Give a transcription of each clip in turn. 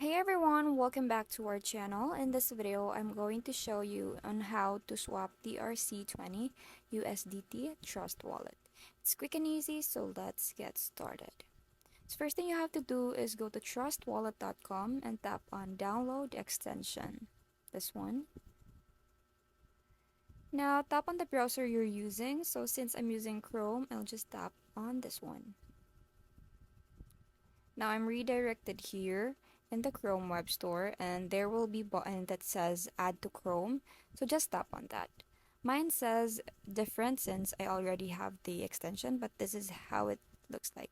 Hey everyone, welcome back to our channel. In this video, I'm going to show you on how to swap TRC20 USDT Trust Wallet. It's quick and easy, so let's get started. So first thing you have to do is go to trustwallet.com and tap on download extension. This one. Now tap on the browser you're using. So since I'm using Chrome, I'll just tap on this one. Now I'm redirected here in the Chrome web store, and there will be a button that says add to Chrome, so just tap on that. Mine says different since I already have the extension, but this is how it looks like.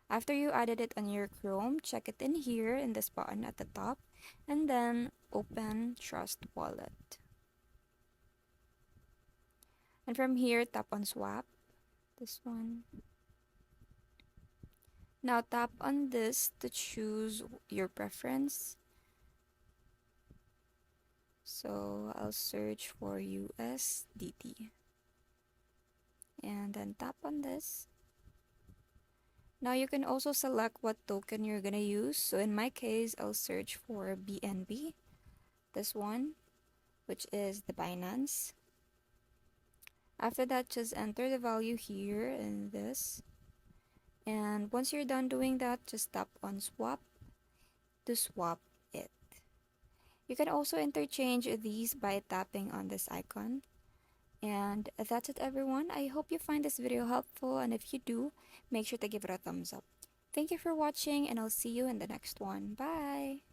After you added it on your Chrome, check it in here in this button at the top, and then open Trust Wallet. And from here, tap on Swap, this one. Now tap on this to choose your preference. So I'll search for USDT. And then tap on this. Now you can also select what token you're gonna use. So in my case, I'll search for BNB. This one, which is the Binance. After that, just enter the value here in this. And once you're done doing that, just tap on swap to swap it. You can also interchange these by tapping on this icon. And that's it everyone. I hope you find this video helpful, and if you do, make sure to give it a thumbs up. Thank you for watching, and I'll see you in the next one. Bye!